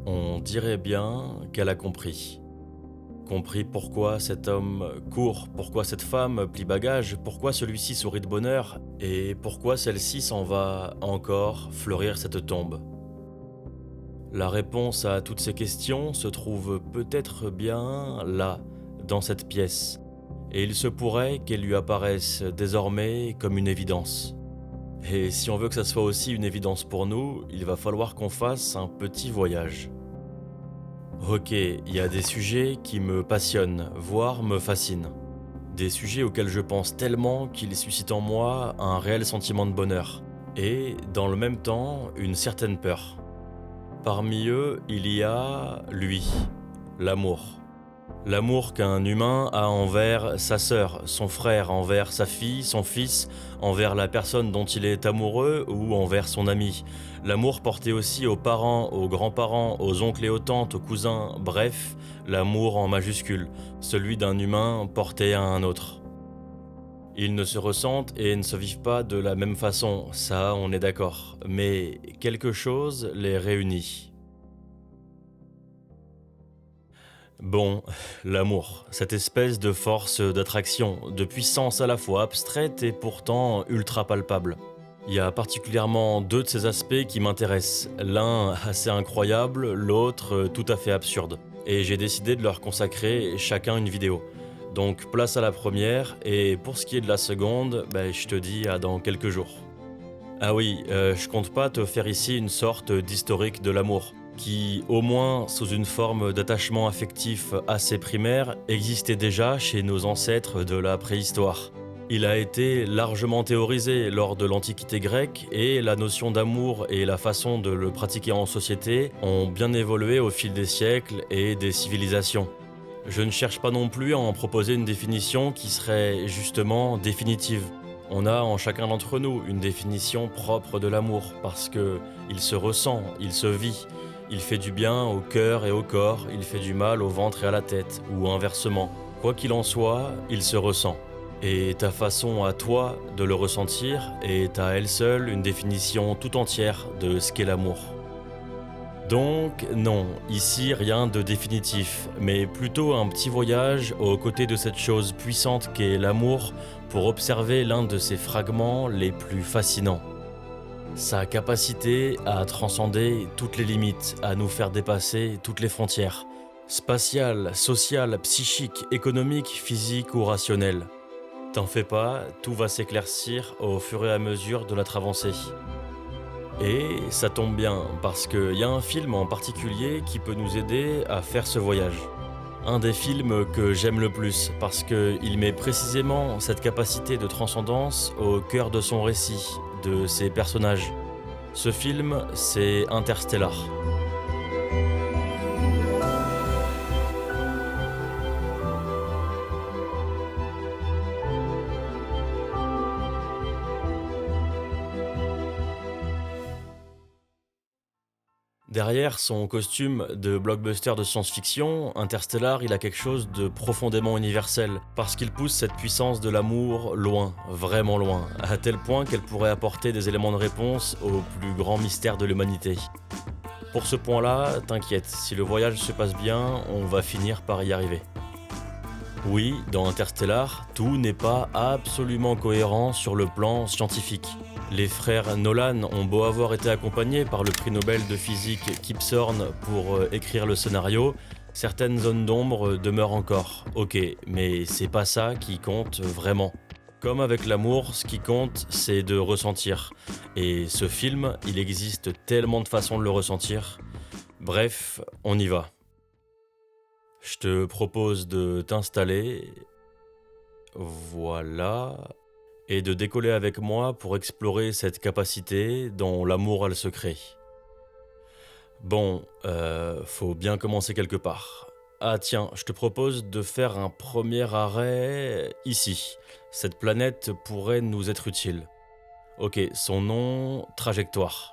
On dirait bien qu'elle a compris. Compris pourquoi cet homme court, pourquoi cette femme plie bagage, pourquoi celui-ci sourit de bonheur et pourquoi celle-ci s'en va encore fleurir cette tombe. La réponse à toutes ces questions se trouve peut-être bien là, dans cette pièce, et il se pourrait qu'elle lui apparaisse désormais comme une évidence. Et si on veut que ça soit aussi une évidence pour nous, il va falloir qu'on fasse un petit voyage. Ok, il y a des sujets qui me passionnent, voire me fascinent. Des sujets auxquels je pense tellement qu'ils suscitent en moi un réel sentiment de bonheur. Et, dans le même temps, une certaine peur. Parmi eux, il y a lui, l'amour. L'amour qu'un humain a envers sa sœur, son frère, envers sa fille, son fils, envers la personne dont il est amoureux ou envers son ami. L'amour porté aussi aux parents, aux grands-parents, aux oncles et aux tantes, aux cousins, bref, l'amour en majuscule, celui d'un humain porté à un autre. Ils ne se ressentent et ne se vivent pas de la même façon, ça on est d'accord, mais quelque chose les réunit. Bon, l'amour, cette espèce de force d'attraction, de puissance à la fois abstraite et pourtant ultra palpable. Il y a particulièrement deux de ces aspects qui m'intéressent, l'un assez incroyable, l'autre tout à fait absurde. Et j'ai décidé de leur consacrer chacun une vidéo. Donc place à la première, et pour ce qui est de la seconde, je te dis à dans quelques jours. Ah oui, je compte pas te faire ici une sorte d'historique de l'amour, qui, au moins sous une forme d'attachement affectif assez primaire, existait déjà chez nos ancêtres de la préhistoire. Il a été largement théorisé lors de l'Antiquité grecque et la notion d'amour et la façon de le pratiquer en société ont bien évolué au fil des siècles et des civilisations. Je ne cherche pas non plus à en proposer une définition qui serait justement définitive. On a en chacun d'entre nous une définition propre de l'amour parce que il se ressent, il se vit, il fait du bien au cœur et au corps, il fait du mal au ventre et à la tête, ou inversement. Quoi qu'il en soit, il se ressent. Et ta façon à toi de le ressentir est à elle seule une définition tout entière de ce qu'est l'amour. Donc non, ici rien de définitif, mais plutôt un petit voyage aux côtés de cette chose puissante qu'est l'amour pour observer l'un de ses fragments les plus fascinants. Sa capacité à transcender toutes les limites, à nous faire dépasser toutes les frontières, spatiales, sociales, psychiques, économiques, physiques ou rationnelles. T'en fais pas, tout va s'éclaircir au fur et à mesure de notre avancée. Et ça tombe bien, parce qu'il y a un film en particulier qui peut nous aider à faire ce voyage. Un des films que j'aime le plus, parce qu'il met précisément cette capacité de transcendance au cœur de son récit, de ses personnages. Ce film, c'est Interstellar. Derrière son costume de blockbuster de science-fiction, Interstellar, il a quelque chose de profondément universel, parce qu'il pousse cette puissance de l'amour loin, vraiment loin, à tel point qu'elle pourrait apporter des éléments de réponse aux plus grands mystères de l'humanité. Pour ce point-là, t'inquiète, si le voyage se passe bien, on va finir par y arriver. Oui, dans Interstellar, tout n'est pas absolument cohérent sur le plan scientifique. Les frères Nolan ont beau avoir été accompagnés par le prix Nobel de physique Kip Thorne pour écrire le scénario, certaines zones d'ombre demeurent encore. Ok, mais c'est pas ça qui compte vraiment. Comme avec l'amour, ce qui compte, c'est de ressentir. Et ce film, il existe tellement de façons de le ressentir. Bref, on y va. Je te propose de t'installer, voilà, et de décoller avec moi pour explorer cette capacité dont l'amour a le secret. Bon, faut bien commencer quelque part. Ah tiens, je te propose de faire un premier arrêt ici. Cette planète pourrait nous être utile. Ok, son nom, trajectoire.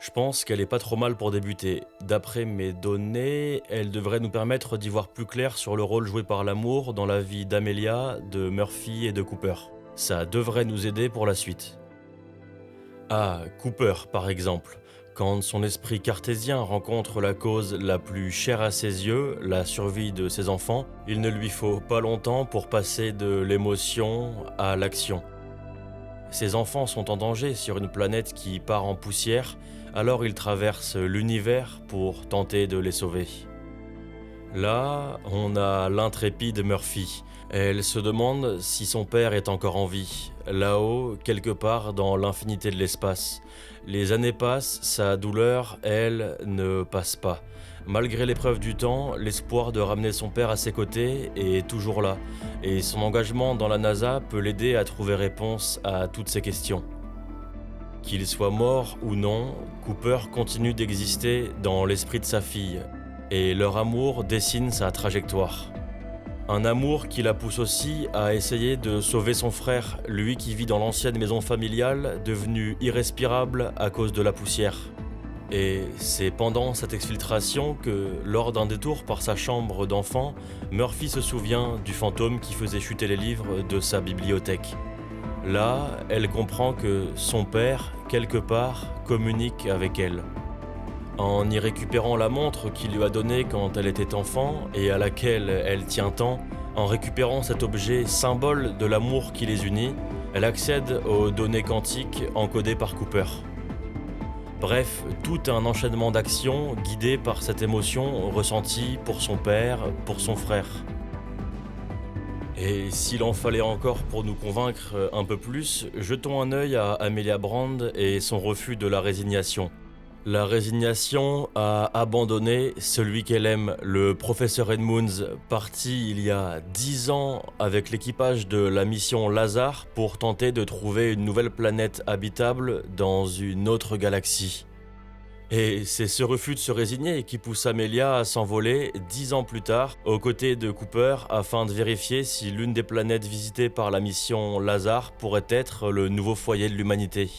Je pense qu'elle est pas trop mal pour débuter. D'après mes données, elle devrait nous permettre d'y voir plus clair sur le rôle joué par l'amour dans la vie d'Amelia, de Murphy et de Cooper. Ça devrait nous aider pour la suite. Ah, Cooper par exemple. Quand son esprit cartésien rencontre la cause la plus chère à ses yeux, la survie de ses enfants, il ne lui faut pas longtemps pour passer de l'émotion à l'action. Ses enfants sont en danger sur une planète qui part en poussière, alors il traverse l'univers pour tenter de les sauver. Là, on a l'intrépide Murphy. Elle se demande si son père est encore en vie, là-haut, quelque part dans l'infinité de l'espace. Les années passent, sa douleur, elle, ne passe pas. Malgré l'épreuve du temps, l'espoir de ramener son père à ses côtés est toujours là, et son engagement dans la NASA peut l'aider à trouver réponse à toutes ces questions. Qu'il soit mort ou non, Cooper continue d'exister dans l'esprit de sa fille, et leur amour dessine sa trajectoire. Un amour qui la pousse aussi à essayer de sauver son frère, lui qui vit dans l'ancienne maison familiale, devenue irrespirable à cause de la poussière. Et c'est pendant cette exfiltration que, lors d'un détour par sa chambre d'enfant, Murphy se souvient du fantôme qui faisait chuter les livres de sa bibliothèque. Là, elle comprend que son père, quelque part, communique avec elle. En y récupérant la montre qu'il lui a donnée quand elle était enfant et à laquelle elle tient tant, en récupérant cet objet symbole de l'amour qui les unit, elle accède aux données quantiques encodées par Cooper. Bref, tout un enchaînement d'actions guidé par cette émotion ressentie pour son père, pour son frère. Et s'il en fallait encore pour nous convaincre un peu plus, jetons un œil à Amelia Brand et son refus de la résignation. La résignation à abandonner celui qu'elle aime, le professeur Edmunds, parti il y a 10 ans avec l'équipage de la mission Lazare pour tenter de trouver une nouvelle planète habitable dans une autre galaxie. Et c'est ce refus de se résigner qui pousse Amelia à s'envoler 10 ans plus tard aux côtés de Cooper afin de vérifier si l'une des planètes visitées par la mission Lazare pourrait être le nouveau foyer de l'humanité.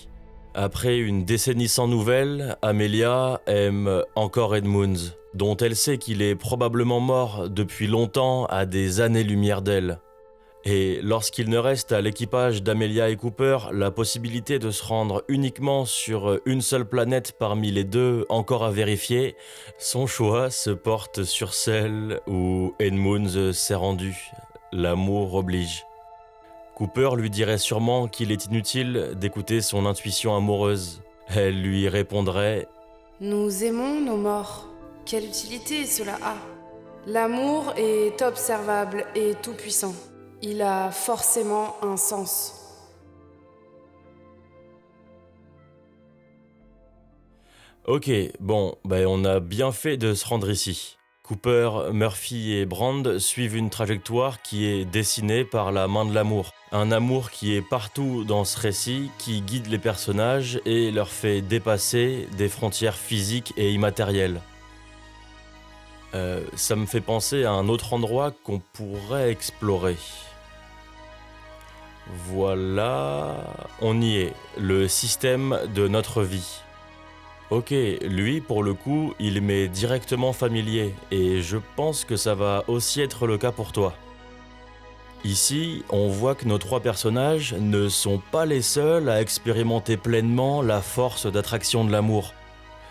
Après une décennie sans nouvelles, Amelia aime encore Edmunds, dont elle sait qu'il est probablement mort depuis longtemps à des années-lumière d'elle. Et lorsqu'il ne reste à l'équipage d'Amelia et Cooper la possibilité de se rendre uniquement sur une seule planète parmi les deux encore à vérifier, son choix se porte sur celle où Edmunds s'est rendu. L'amour oblige. Cooper lui dirait sûrement qu'il est inutile d'écouter son intuition amoureuse. Elle lui répondrait « Nous aimons nos morts. Quelle utilité cela a ? L'amour est observable et tout-puissant. Il a forcément un sens. » Ok, bon, on a bien fait de se rendre ici. Cooper, Murphy et Brand suivent une trajectoire qui est dessinée par la main de l'amour. Un amour qui est partout dans ce récit, qui guide les personnages et leur fait dépasser des frontières physiques et immatérielles. Ça me fait penser à un autre endroit qu'on pourrait explorer. Voilà, on y est, le système de notre vie. Ok, lui, pour le coup, il m'est directement familier, et je pense que ça va aussi être le cas pour toi. Ici, on voit que nos trois personnages ne sont pas les seuls à expérimenter pleinement la force d'attraction de l'amour.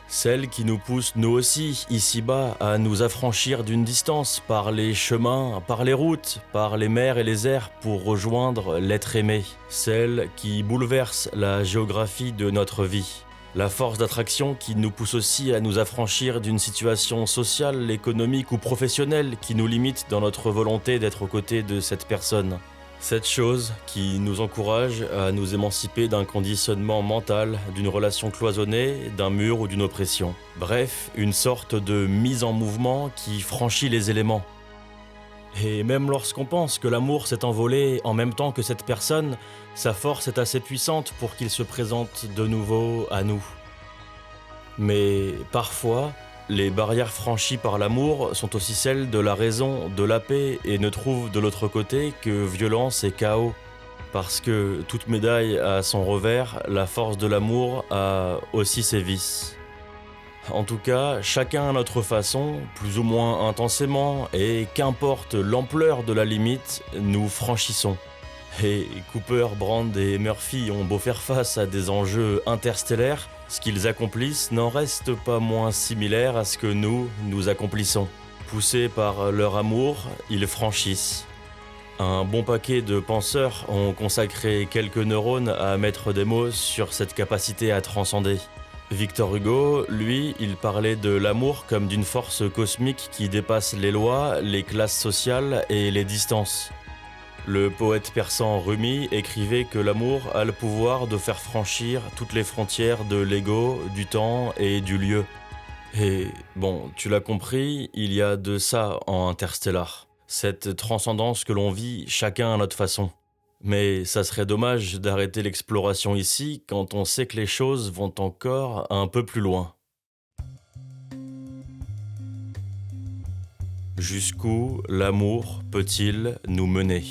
Celle qui nous pousse nous aussi, ici-bas, à nous affranchir d'une distance par les chemins, par les routes, par les mers et les airs pour rejoindre l'être aimé. Celle qui bouleverse la géographie de notre vie. La force d'attraction qui nous pousse aussi à nous affranchir d'une situation sociale, économique ou professionnelle qui nous limite dans notre volonté d'être aux côtés de cette personne. Cette chose qui nous encourage à nous émanciper d'un conditionnement mental, d'une relation cloisonnée, d'un mur ou d'une oppression. Bref, une sorte de mise en mouvement qui franchit les éléments. Et même lorsqu'on pense que l'amour s'est envolé en même temps que cette personne, sa force est assez puissante pour qu'il se présente de nouveau à nous. Mais parfois, les barrières franchies par l'amour sont aussi celles de la raison, de la paix et ne trouvent de l'autre côté que violence et chaos. Parce que toute médaille a son revers, la force de l'amour a aussi ses vices. En tout cas, chacun à notre façon, plus ou moins intensément, et qu'importe l'ampleur de la limite, nous franchissons. Et Cooper, Brand et Murphy ont beau faire face à des enjeux interstellaires, ce qu'ils accomplissent n'en reste pas moins similaire à ce que nous accomplissons. Poussés par leur amour, ils franchissent. Un bon paquet de penseurs ont consacré quelques neurones à mettre des mots sur cette capacité à transcender. Victor Hugo, lui, il parlait de l'amour comme d'une force cosmique qui dépasse les lois, les classes sociales et les distances. Le poète persan Rumi écrivait que l'amour a le pouvoir de faire franchir toutes les frontières de l'ego, du temps et du lieu. Et bon, tu l'as compris, il y a de ça en Interstellar. Cette transcendance que l'on vit chacun à notre façon. Mais ça serait dommage d'arrêter l'exploration ici quand on sait que les choses vont encore un peu plus loin. Jusqu'où l'amour peut-il nous mener ?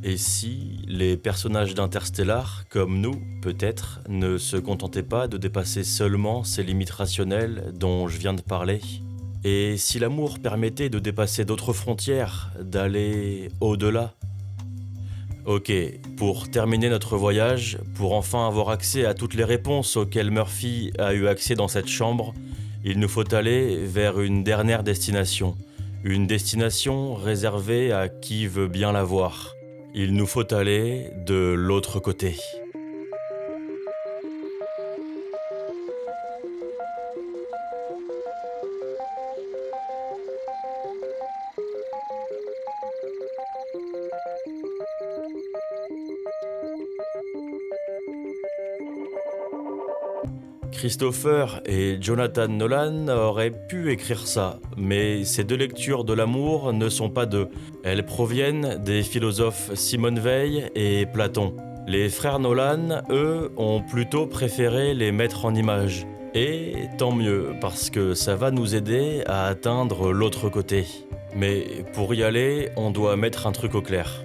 Et si les personnages d'Interstellar, comme nous, peut-être, ne se contentaient pas de dépasser seulement ces limites rationnelles dont je viens de parler ? Et si l'amour permettait de dépasser d'autres frontières, d'aller au-delà ? Ok, pour terminer notre voyage, pour enfin avoir accès à toutes les réponses auxquelles Murphy a eu accès dans cette chambre, il nous faut aller vers une dernière destination. Une destination réservée à qui veut bien la voir. Il nous faut aller de l'autre côté. Christopher et Jonathan Nolan auraient pu écrire ça, mais ces deux lectures de l'amour ne sont pas d'eux. Elles proviennent des philosophes Simone Weil et Platon. Les frères Nolan, eux, ont plutôt préféré les mettre en images. Et tant mieux, parce que ça va nous aider à atteindre l'autre côté. Mais pour y aller, on doit mettre un truc au clair.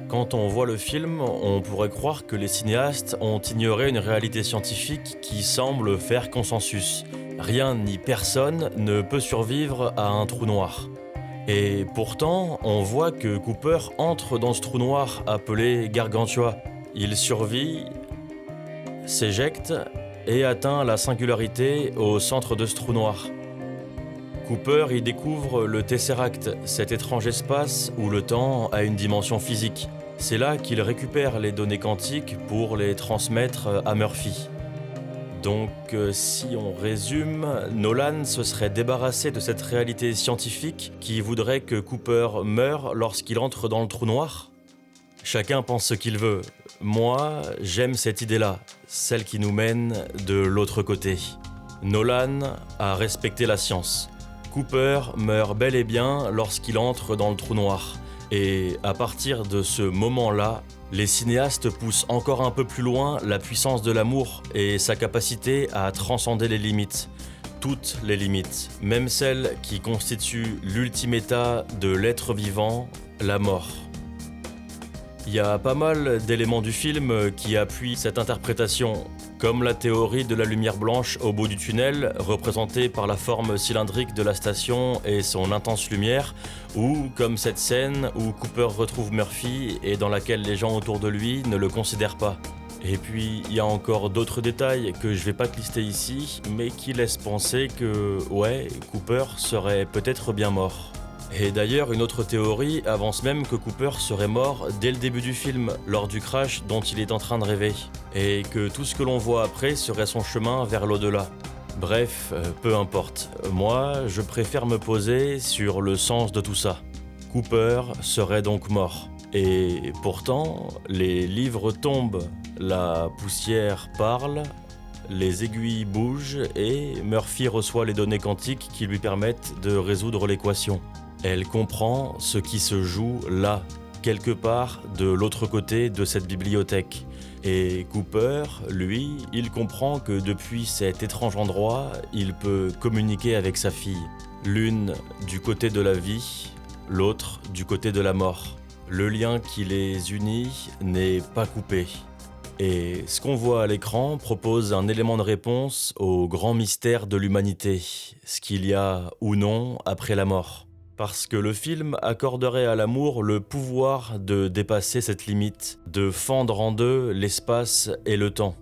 Quand on voit le film, on pourrait croire que les cinéastes ont ignoré une réalité scientifique qui semble faire consensus. Rien ni personne ne peut survivre à un trou noir. Et pourtant, on voit que Cooper entre dans ce trou noir appelé Gargantua. Il survit, s'éjecte et atteint la singularité au centre de ce trou noir. Cooper y découvre le Tesseract, cet étrange espace où le temps a une dimension physique. C'est là qu'il récupère les données quantiques pour les transmettre à Murphy. Donc, si on résume, Nolan se serait débarrassé de cette réalité scientifique qui voudrait que Cooper meure lorsqu'il entre dans le trou noir ? Chacun pense ce qu'il veut. Moi, j'aime cette idée-là, celle qui nous mène de l'autre côté. Nolan a respecté la science. Cooper meurt bel et bien lorsqu'il entre dans le trou noir. Et à partir de ce moment-là, les cinéastes poussent encore un peu plus loin la puissance de l'amour et sa capacité à transcender les limites. Toutes les limites, même celles qui constituent l'ultime état de l'être vivant, la mort. Il y a pas mal d'éléments du film qui appuient cette interprétation, comme la théorie de la lumière blanche au bout du tunnel, représentée par la forme cylindrique de la station et son intense lumière, ou comme cette scène où Cooper retrouve Murphy et dans laquelle les gens autour de lui ne le considèrent pas. Et puis, il y a encore d'autres détails que je vais pas te lister ici, mais qui laissent penser que, ouais, Cooper serait peut-être bien mort. Et d'ailleurs, une autre théorie avance même que Cooper serait mort dès le début du film, lors du crash dont il est en train de rêver, et que tout ce que l'on voit après serait son chemin vers l'au-delà. Bref, peu importe. Moi, je préfère me poser sur le sens de tout ça. Cooper serait donc mort. Et pourtant, les livres tombent, la poussière parle, les aiguilles bougent et Murphy reçoit les données quantiques qui lui permettent de résoudre l'équation. Elle comprend ce qui se joue là, quelque part de l'autre côté de cette bibliothèque. Et Cooper, lui, il comprend que depuis cet étrange endroit, il peut communiquer avec sa fille. L'une du côté de la vie, l'autre du côté de la mort. Le lien qui les unit n'est pas coupé. Et ce qu'on voit à l'écran propose un élément de réponse au grand mystère de l'humanité, ce qu'il y a ou non après la mort. Parce que le film accorderait à l'amour le pouvoir de dépasser cette limite, de fendre en deux l'espace et le temps.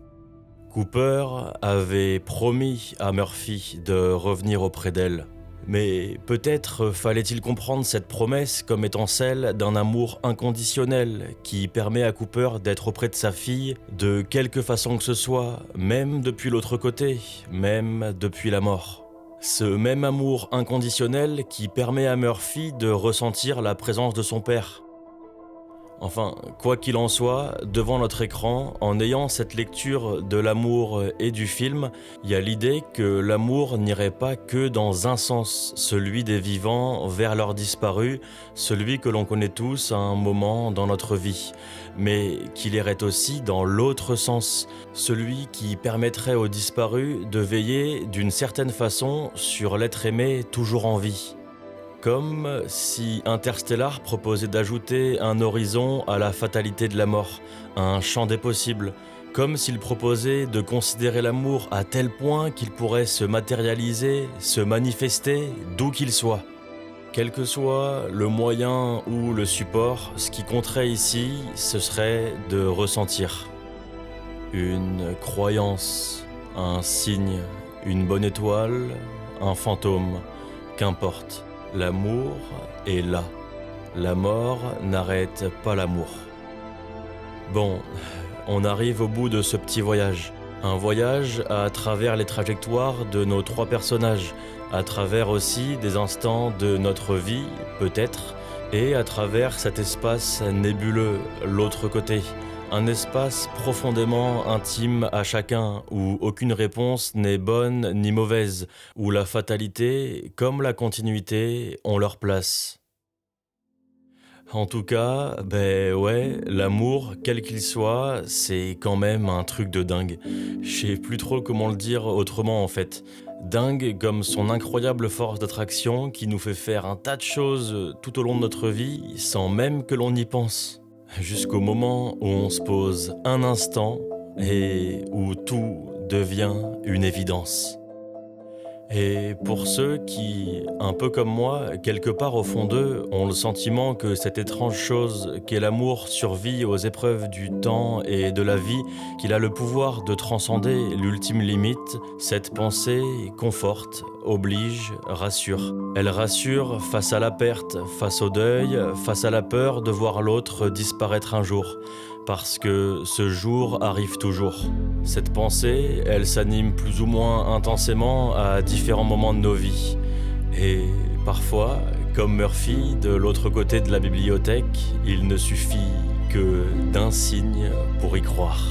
Cooper avait promis à Murphy de revenir auprès d'elle. Mais peut-être fallait-il comprendre cette promesse comme étant celle d'un amour inconditionnel qui permet à Cooper d'être auprès de sa fille de quelque façon que ce soit, même depuis l'autre côté, même depuis la mort. Ce même amour inconditionnel qui permet à Murphy de ressentir la présence de son père. Enfin, quoi qu'il en soit, devant notre écran, en ayant cette lecture de l'amour et du film, il y a l'idée que l'amour n'irait pas que dans un sens, celui des vivants vers leurs disparus, celui que l'on connaît tous à un moment dans notre vie, mais qu'il irait aussi dans l'autre sens, celui qui permettrait aux disparus de veiller d'une certaine façon sur l'être aimé toujours en vie. Comme si Interstellar proposait d'ajouter un horizon à la fatalité de la mort, un champ des possibles, comme s'il proposait de considérer l'amour à tel point qu'il pourrait se matérialiser, se manifester d'où qu'il soit. Quel que soit le moyen ou le support, ce qui compterait ici, ce serait de ressentir. Une croyance, un signe, une bonne étoile, un fantôme, qu'importe. L'amour est là. La mort n'arrête pas l'amour. Bon, on arrive au bout de ce petit voyage. Un voyage à travers les trajectoires de nos trois personnages, à travers aussi des instants de notre vie, peut-être, et à travers cet espace nébuleux, l'autre côté. Un espace profondément intime à chacun, où aucune réponse n'est bonne ni mauvaise, où la fatalité, comme la continuité, ont leur place. En tout cas, ben ouais, l'amour, quel qu'il soit, c'est quand même un truc de dingue. Je sais plus trop comment le dire autrement en fait. Dingue comme son incroyable force d'attraction qui nous fait faire un tas de choses tout au long de notre vie sans même que l'on y pense. Jusqu'au moment où on se pose un instant et où tout devient une évidence. Et pour ceux qui, un peu comme moi, quelque part au fond d'eux, ont le sentiment que cette étrange chose qu'est l'amour survit aux épreuves du temps et de la vie, qu'il a le pouvoir de transcender l'ultime limite, cette pensée conforte, oblige, rassure. Elle rassure face à la perte, face au deuil, face à la peur de voir l'autre disparaître un jour. Parce que ce jour arrive toujours. Cette pensée, elle s'anime plus ou moins intensément à différents moments de nos vies. Et parfois, comme Murphy, de l'autre côté de la bibliothèque, il ne suffit que d'un signe pour y croire.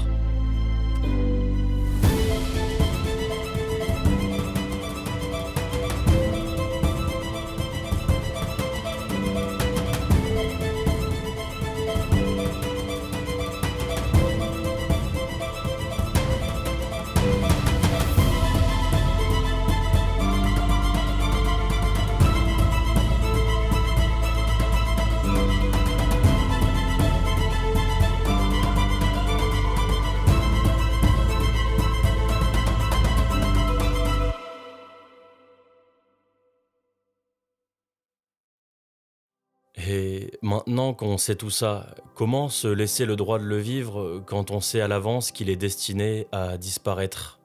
Et maintenant qu'on sait tout ça, comment se laisser le droit de le vivre quand on sait à l'avance qu'il est destiné à disparaître ?